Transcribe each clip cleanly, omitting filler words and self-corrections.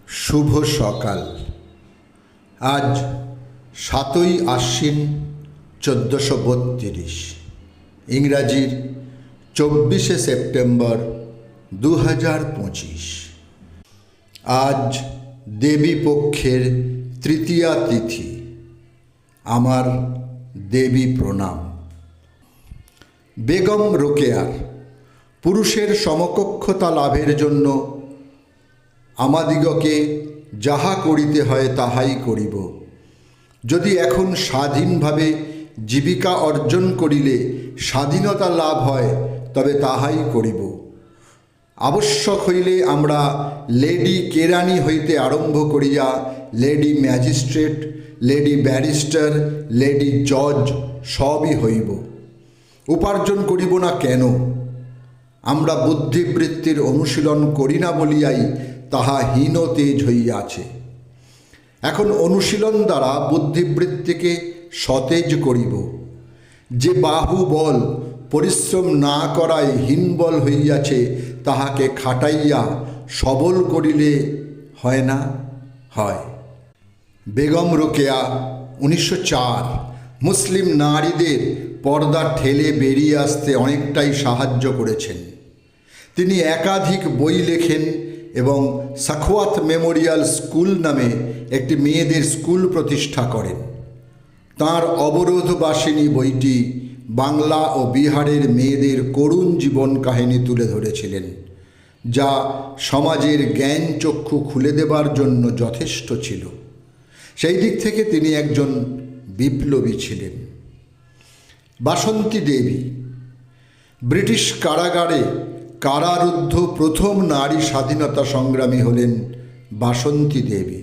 শুভ সকাল। আজ 7ই আশ্বিন 1432, ইংরাজির 24শে সেপ্টেম্বর 2025। আজ দেবী পক্ষের তৃতীয়া তিথি। আমার দেবী প্রণাম। বেগম রোকেয়ার পুরুষের সমকক্ষতা লাভের জন্য আমাদিগকে যাহা করিতে হয় তাহাই করিব। যদি এখন স্বাধীনভাবে জীবিকা অর্জন করিলে স্বাধীনতা লাভ হয়, তবে তাহাই করিব। আবশ্যক হইলে আমরা লেডি কেরানি হইতে আরম্ভ করিয়া lady magistrate, lady barrister, lady জজ সবই হইব। উপার্জন করিব না কেন? আমরা বুদ্ধিবৃত্তির অনুশীলন করি না বলিয়াই তাহা হীন তেজ হইয়াছে। এখন অনুশীলন দ্বারা বুদ্ধিবৃত্তিকে সতেজ করিব। যে বাহুবল পরিশ্রম না করায় হীনবল হইয়াছে, তাহাকে খাটাইয়া সবল করিলে হয় না? হয়। বেগম রোকেয়া 1904 মুসলিম নারীদের পর্দা ঠেলে বেরিয়ে আসতে অনেকটাই সাহায্য করেছেন। তিনি একাধিক বই লেখেন এবং সাখওয়াত মেমোরিয়াল স্কুল নামে একটি মেয়েদের স্কুল প্রতিষ্ঠা করেন। তাঁর অবরোধবাসিনী বইটি বাংলা ও বিহারের মেয়েদের করুণ জীবন কাহিনী তুলে ধরেছিলেন, যা সমাজের জ্ঞান চক্ষু খুলে দেবার জন্য যথেষ্ট ছিল। সেই দিক থেকে তিনি একজন বিপ্লবী ছিলেন। বাসন্তী দেবী ব্রিটিশ কারাগারে কারারুদ্ধ প্রথম নারী স্বাধীনতা সংগ্রামী হলেন বাসন্তী দেবী।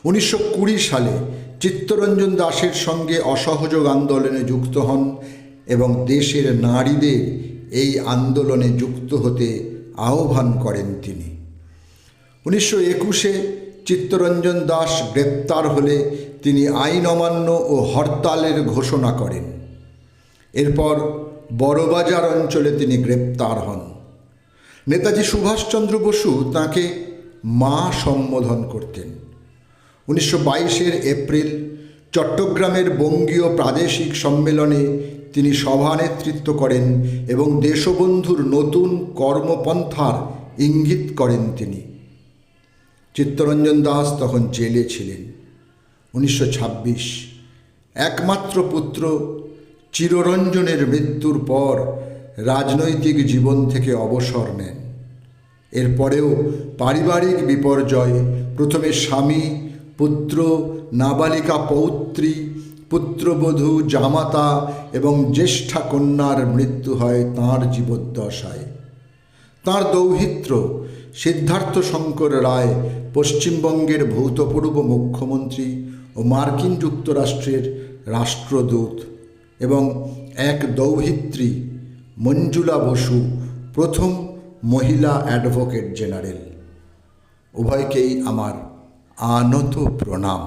1920 সালে চিত্তরঞ্জন দাসের সঙ্গে অসহযোগ আন্দোলনে যুক্ত হন এবং দেশের নারীদের এই আন্দোলনে যুক্ত হতে আহ্বান করেন তিনি। 1921-এ চিত্তরঞ্জন দাস গ্রেপ্তার হলে তিনি আইন অমান্য ও হরতালের ঘোষণা করেন। এরপর বড়বাজার অঞ্চলে তিনি গ্রেপ্তার হন। নেতাজি সুভাষচন্দ্র বসু তাঁকে মা সম্বোধন করতেন। 1922-এর এপ্রিল চট্টগ্রামের বঙ্গীয় প্রাদেশিক সম্মেলনে তিনি সভানেতৃত্ব করেন এবং দেশবন্ধুর নতুন কর্মপন্থার ইঙ্গিত করেন তিনি। চিত্তরঞ্জন দাস তখন জেলে ছিলেন। 1926 একমাত্র পুত্র চিররঞ্জনের মৃত্যুর পর রাজনৈতিক জীবন থেকে অবসর নেন। এরপরেও পারিবারিক বিপর্যয়, প্রথমে স্বামী, পুত্র, নাবালিকা পৌত্রী, পুত্রবধূ, জামাতা এবং জ্যেষ্ঠা কন্যার মৃত্যু হয় তাঁর জীবদ্দশায়। তাঁর দৌহিত্র সিদ্ধার্থ শঙ্কর রায় পশ্চিমবঙ্গের ভূতপূর্ব মুখ্যমন্ত্রী ও মার্কিন যুক্তরাষ্ট্রের রাষ্ট্রদূত, এবং এক দৌহিত্রী মঞ্জুলা বসু প্রথম মহিলা অ্যাডভোকেট জেনারেল। উভয়কেই আমার আনত প্রণাম।